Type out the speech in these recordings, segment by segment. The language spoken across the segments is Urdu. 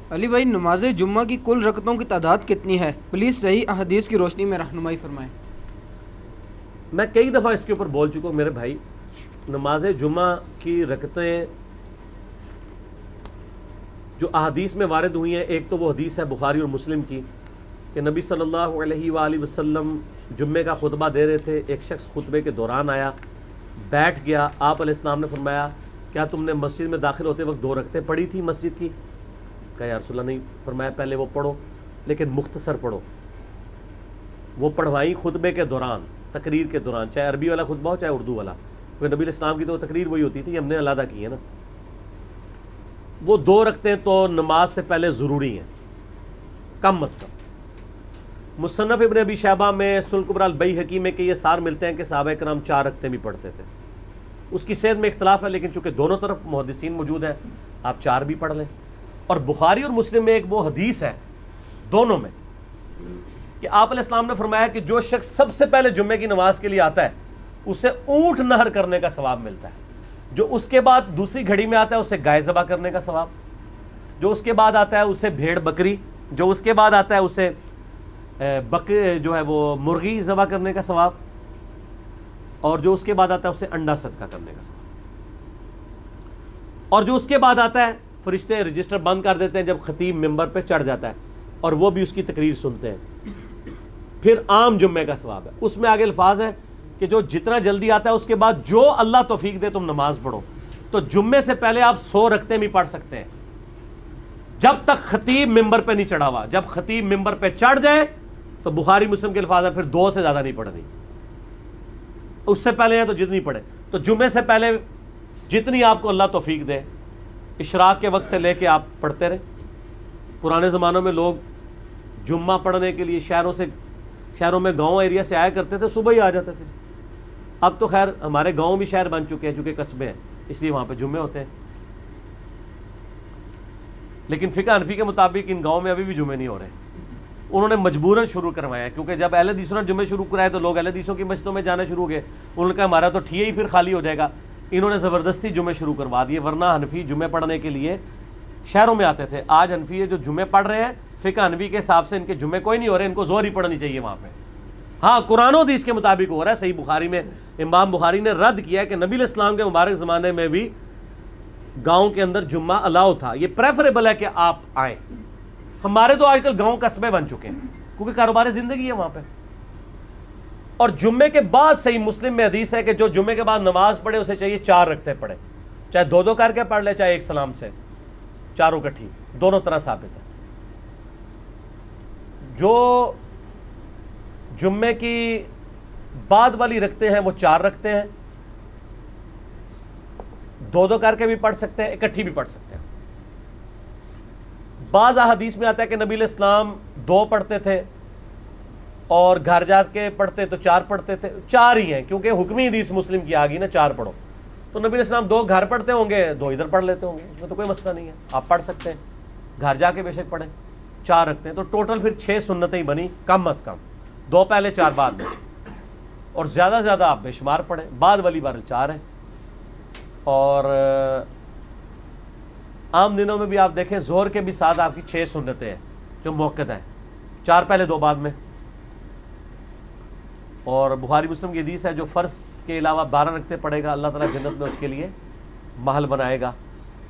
علی بھائی، نماز جمعہ کی کل رکعتوں کی تعداد کتنی ہے؟ پلیز صحیح احادیث کی روشنی میں رہنمائی فرمائیں۔ میں کئی دفعہ اس کے اوپر بول چکا ہوں میرے بھائی، نماز جمعہ کی رکعتیں جو احادیث میں وارد ہوئی ہیں، ایک تو وہ حدیث ہے بخاری اور مسلم کی کہ نبی صلی اللہ علیہ وآلہ وسلم جمعے کا خطبہ دے رہے تھے، ایک شخص خطبے کے دوران آیا، بیٹھ گیا، آپ علیہ السلام نے فرمایا کیا تم نے مسجد میں داخل ہوتے وقت 2 رکعتیں پڑھی تھی مسجد کی؟ کہا یا رسول اللہ نہیں۔ فرمایا پہلے وہ پڑھو لیکن مختصر پڑھو۔ وہ پڑھوائی خطبے کے دوران، تقریر کے دوران، چاہے عربی والا خطبہ ہو چاہے اردو والا، کیونکہ نبی علیہ السلام کی تو تقریر وہی ہوتی تھی، ہم نے علیحدہ کی ہے نا۔ وہ 2 رکعتیں تو نماز سے پہلے ضروری ہیں کم از کم۔ مصنف ابن ابی شیبہ میں، سنن کبری البیہقی میں کہ یہ سار ملتے ہیں کہ صحابہ کرام 4 رکعتیں بھی پڑھتے تھے۔ اس کی صحت میں اختلاف ہے، لیکن چونکہ دونوں طرف محدثین موجود ہیں، آپ 4 بھی پڑھ لیں۔ اور بخاری اور مسلم میں ایک وہ حدیث ہے دونوں میں کہ آپ علیہ السلام نے فرمایا کہ جو شخص سب سے پہلے جمعے کی نماز کے لیے آتا ہے اسے اونٹ نہر کرنے کا ثواب ملتا ہے، جو اس کے بعد دوسری گھڑی میں آتا ہے اسے گائے ذبح کرنے کا ثواب، جو اس کے بعد آتا ہے اسے بھیڑ بکری، جو اس کے بعد آتا ہے اسے جو ہے وہ مرغی ذبح کرنے کا ثواب، اور جو اس کے بعد آتا ہے اسے انڈا صدقہ کرنے کا ثواب، اور جو اس کے بعد آتا ہے فرشتے رجسٹر بند کر دیتے ہیں جب خطیب ممبر پہ چڑھ جاتا ہے اور وہ بھی اس کی تقریر سنتے ہیں، پھر عام جمعے کا ثواب ہے۔ اس میں آگے الفاظ ہے کہ جو جتنا جلدی آتا ہے اس کے بعد جو اللہ توفیق دے تم نماز پڑھو، تو جمعے سے پہلے آپ 100 رکعتیں بھی پڑھ سکتے ہیں جب تک خطیب ممبر پہ نہیں چڑھا ہوا۔ جب خطیب ممبر پہ چڑھ جائے تو بخاری مسلم کے الفاظ ہے پھر 2 سے زیادہ نہیں پڑھنی، اس سے پہلے ہیں تو جتنی پڑھے۔ تو جمعے سے پہلے جتنی آپ کو اللہ توفیق دے، اشراق کے وقت سے لے کے آپ پڑھتے رہے۔ پرانے زمانوں میں لوگ جمعہ پڑھنے کے لیے شہروں میں گاؤں ایریا سے آیا کرتے تھے، صبح ہی آ جاتے تھے۔ اب تو خیر ہمارے گاؤں بھی شہر بن چکے ہیں چونکہ قصبے ہیں، اس لیے وہاں پہ جمعے ہوتے ہیں، لیکن فقہ حنفی کے مطابق ان گاؤں میں ابھی بھی جمعے نہیں ہو رہے۔ انہوں نے مجبوراً شروع کروایا، کیونکہ جب اہل حدیثوں نے جمعے شروع کرائے تو لوگ اہل حدیثوں کی مسجدوں میں جانا شروع ہو گئے۔ انہوں نے کہا ہمارا تو ٹھیے ہی پھر خالی ہو جائے گا، انہوں نے زبردستی جمعے شروع کروا دیے، ورنہ حنفی جمعے پڑھنے کے لیے شہروں میں آتے تھے۔ آج حنفی جو جمعے پڑھ رہے ہیں فقہ حنفی کے حساب سے ان کے جمعے کوئی نہیں ہو رہے، ان کو ظہر ہی پڑھنی چاہیے وہاں پہ۔ ہاں قرآن و حدیث کے مطابق ہو رہا ہے۔ صحیح بخاری میں امام بخاری نے رد کیا ہے کہ نبی علیہ السلام کے مبارک زمانے میں بھی گاؤں کے اندر جمعہ الاؤ تھا، یہ پریفریبل ہے کہ آپ آئیں۔ ہمارے تو آج کل گاؤں قصبے بن چکے ہیں کیونکہ کاروبار زندگی ہے وہاں پہ۔ اور جمعے کے بعد صحیح مسلم میں حدیث ہے کہ جو جمعے کے بعد نماز پڑھے اسے چاہیے 4 رکعتیں پڑھے، چاہے 2 کر کے پڑھ لے چاہے ایک سلام سے، چاروں کٹھی، دونوں طرح ثابت ہے۔ جو جمعے کی بعد والی رکھتے ہیں وہ 4 رکھتے ہیں، 2 کر کے بھی پڑھ سکتے ہیں، اکٹھی بھی پڑھ سکتے ہیں۔ بعض احادیث میں آتا ہے کہ نبی علیہ السلام 2 پڑھتے تھے اور گھر جا کے پڑھتے تو 4 پڑھتے تھے، 4 ہی ہیں کیونکہ حکمی حدیث مسلم کی آ گئی نا 4 پڑھو، تو نبی علیہ السلام 2 گھر پڑھتے ہوں گے، 2 ادھر پڑھ لیتے ہوں گے، اس میں تو کوئی مسئلہ نہیں ہے، آپ پڑھ سکتے ہیں، گھر جا کے بے شک پڑھیں۔ 4 رکھتے ہیں تو ٹوٹل پھر 6 سنتیں بنی کم از کم، 2 پہلے 4 بعد میں، اور زیادہ سے زیادہ آپ بے شمار پڑھیں، بعد والی بار 4 ہے۔ اور عام دنوں میں بھی آپ دیکھیں ظہر کے بھی ساتھ آپ کی 6 سنتیں ہیں جو موقت ہیں، 4 پہلے 2 بعد میں۔ اور بخاری مسلم کی حدیث ہے جو فرض کے علاوہ 12 رکعتیں پڑھے گا اللہ تعالیٰ جنت میں اس کے لیے محل بنائے گا۔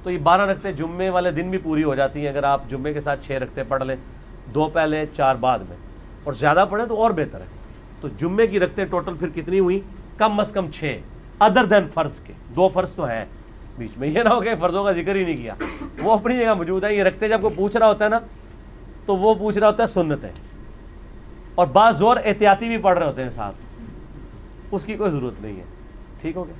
تو یہ 12 رکعتیں جمعے والے دن بھی پوری ہو جاتی ہیں اگر آپ جمعے کے ساتھ 6 رکعتیں پڑھ لیں، 2 پہلے 4 بعد میں، اور زیادہ پڑھیں تو اور بہتر ہے۔ تو جمعے کی رکعتیں ٹوٹل پھر کتنی ہوئی؟ کم از کم 6 ادر دین فرض کے، 2 فرض تو ہیں بیچ میں، یہ نہ ہو کہ فرضوں کا ذکر ہی نہیں کیا، وہ اپنی جگہ موجود ہے۔ یہ رکھتے جب کوئی پوچھ رہا ہوتا ہے نا تو وہ پوچھ رہا ہوتا ہے سنتیں، اور بعض زور احتیاطی بھی پڑھ رہے ہوتے ہیں ساتھ، اس کی کوئی ضرورت نہیں ہے۔ ٹھیک ہو گیا؟